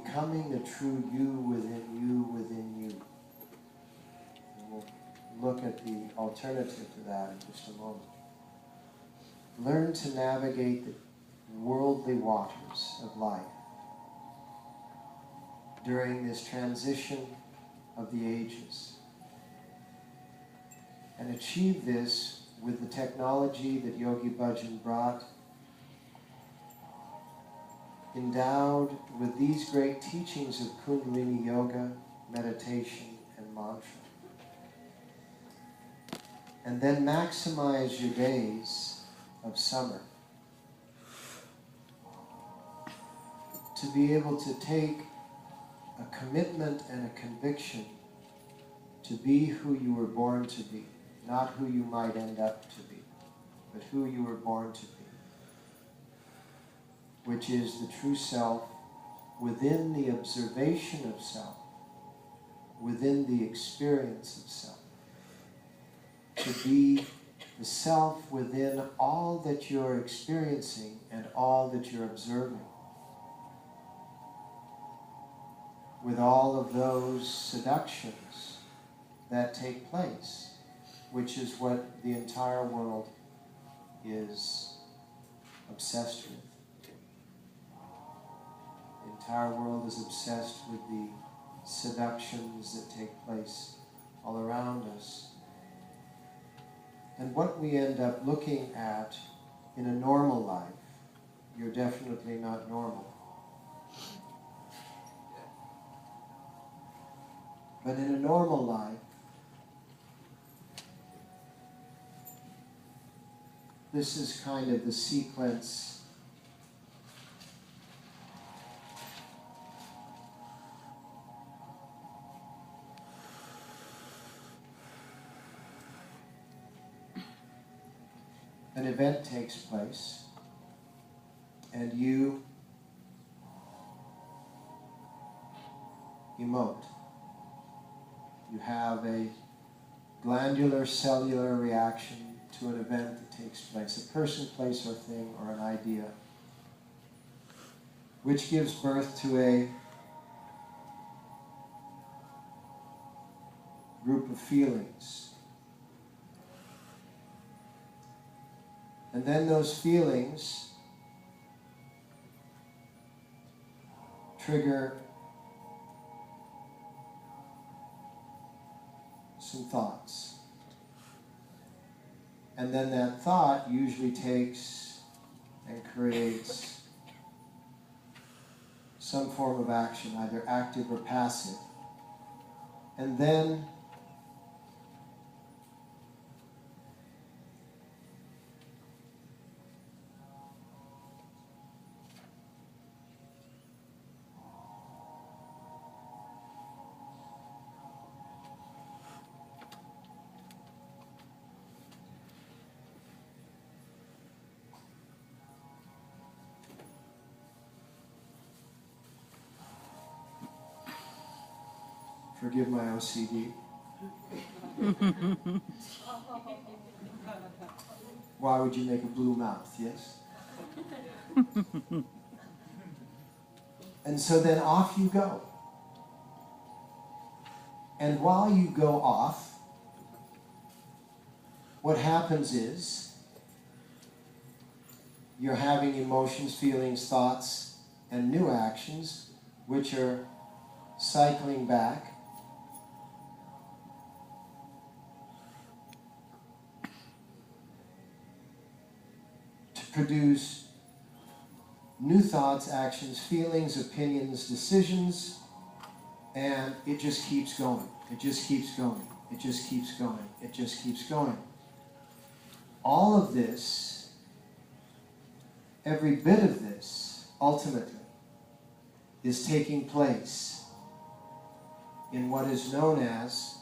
becoming the true you within you within you. And we'll look at the alternative to that in just a moment. Learn to navigate the worldly waters of life during this transition of the ages. And achieve this with the technology that Yogi Bhajan brought, endowed with these great teachings of Kundalini Yoga, meditation, and mantra. And then maximize your days of summer to be able to take a commitment and a conviction to be who you were born to be, not who you might end up to be, but who you were born to be, which is the true self within the observation of self, within the experience of self, to be the self within all that you're experiencing and all that you're observing, with all of those seductions that take place, which is what the entire world is obsessed with. The entire world is obsessed with the seductions that take place all around us. And what we end up looking at in a normal life, you're definitely not normal. But in a normal life, this is kind of the sequence an event takes place, and you emote. You have a glandular cellular reaction to an event that takes place, a person, place, or thing, or an idea, which gives birth to a group of feelings. And then those feelings trigger some thoughts. And then that thought usually takes and creates some form of action, either active or passive. And then forgive my OCD. Why would you make a blue mouth, yes? And so then off you go. And while you go off, what happens is you're having emotions, feelings, thoughts, and new actions, which are cycling back produce new thoughts, actions, feelings, opinions, decisions, and it just keeps going. It just keeps going. It just keeps going. It just keeps going. All of this, every bit of this, ultimately, is taking place in what is known as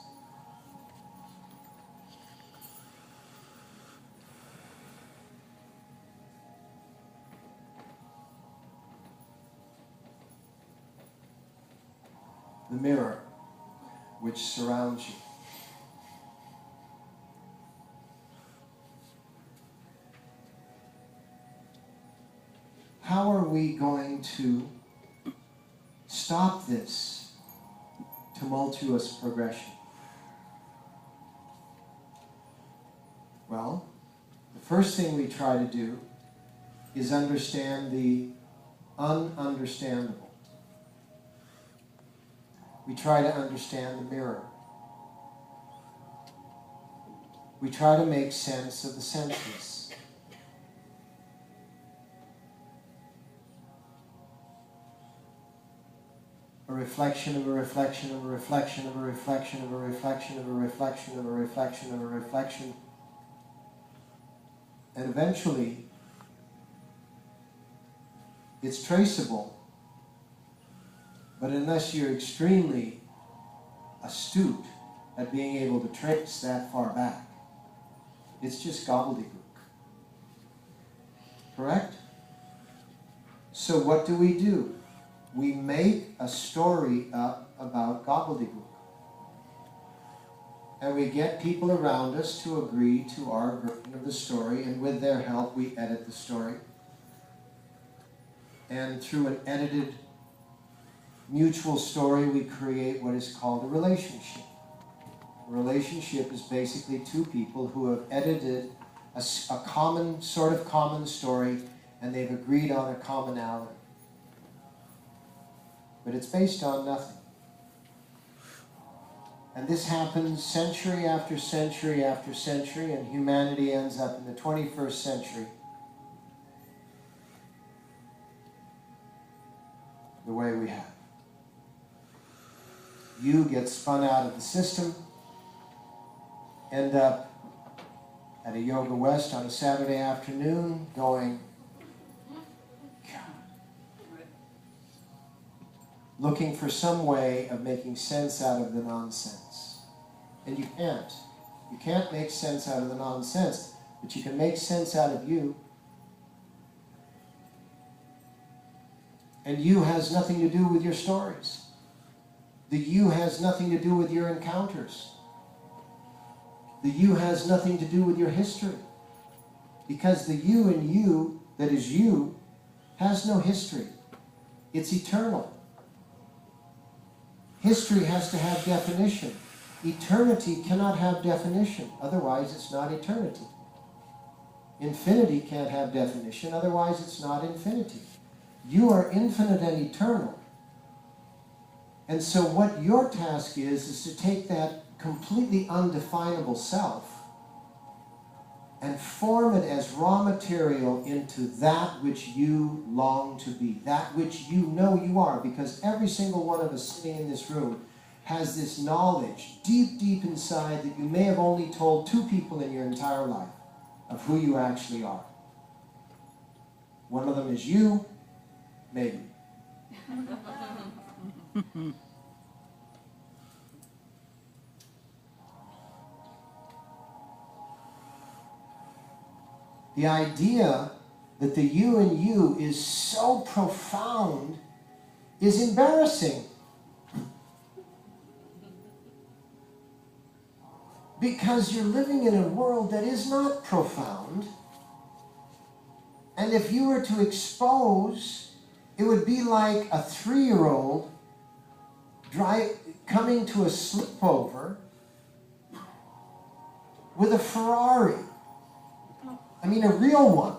the mirror, which surrounds you. How are we going to stop this tumultuous progression? Well, the first thing we try to do is understand the ununderstandable. We try to understand the mirror. We try to make sense of the senseless. A reflection of a reflection of a reflection of a reflection of a reflection of a reflection of a reflection of a reflection. And eventually, it's traceable. But unless you're extremely astute at being able to trace that far back, it's just gobbledygook. Correct? So what do? We make a story up about gobbledygook. And we get people around us to agree to our version of the story, and with their help we edit the story. And through an edited mutual story we create what is called a relationship. A relationship is basically two people who have edited a common story, and they've agreed on a commonality. But it's based on nothing. And this happens century after century after century, and humanity ends up in the 21st century the way we have. You get spun out of the system, end up at a Yoga West on a Saturday afternoon going, looking for some way of making sense out of the nonsense. And you can't. You can't make sense out of the nonsense, but you can make sense out of you. And you has nothing to do with your stories. The you has nothing to do with your encounters. The you has nothing to do with your history. Because the you in you, that is you, has no history. It's eternal. History has to have definition. Eternity cannot have definition, otherwise it's not eternity. Infinity can't have definition, otherwise it's not infinity. You are infinite and eternal. And so what your task is to take that completely undefinable self and form it as raw material into that which you long to be, that which you know you are, because every single one of us sitting in this room has this knowledge deep, deep inside that you may have only told 2 people in your entire life of who you actually are. One of them is you, maybe. The idea that the you in you is so profound is embarrassing. Because you're living in a world that is not profound. And if you were to expose, it would be like a 3-year-old coming to a sleepover with a Ferrari. I mean, a real one.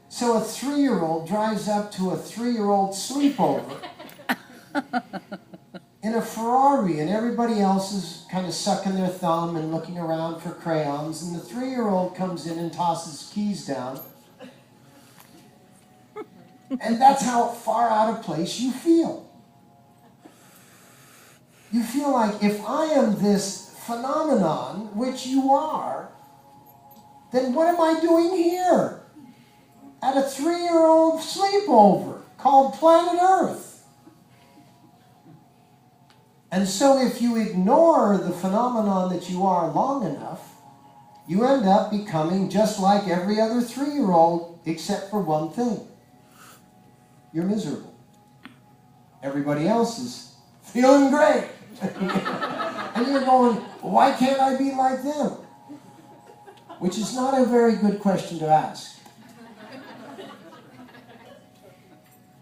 So a 3-year-old drives up to a 3-year-old sleepover in a Ferrari, and everybody else is kind of sucking their thumb and looking around for crayons, and the 3-year-old comes in and tosses keys down. And that's how far out of place you feel. You feel like, if I am this phenomenon, which you are, then what am I doing here? At a 3-year-old sleepover called Planet Earth. And so if you ignore the phenomenon that you are long enough, you end up becoming just like every other 3-year-old, except for one thing. You're miserable. Everybody else is feeling great. And you're going, why can't I be like them? Which is not a very good question to ask.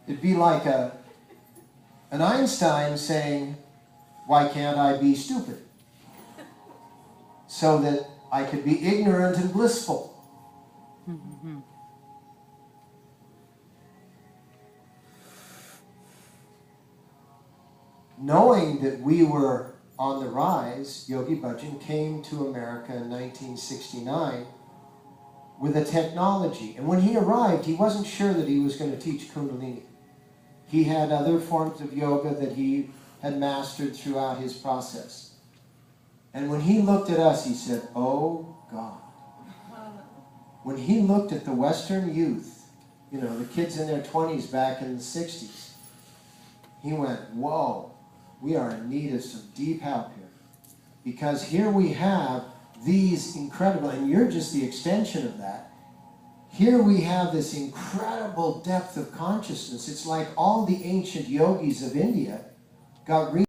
It'd be like an Einstein saying, why can't I be stupid? So that I could be ignorant and blissful. Knowing that we were on the rise, Yogi Bhajan came to America in 1969 with a technology. And when he arrived, he wasn't sure that he was going to teach Kundalini. He had other forms of yoga that he had mastered throughout his process. And when he looked at us, he said, oh God. When he looked at the Western youth, you know, the kids in their 20s back in the 60s, he went, whoa, we are in need of some deep help here. Because here we have these incredible, and you're just the extension of that. Here we have this incredible depth of consciousness. It's like all the ancient yogis of India got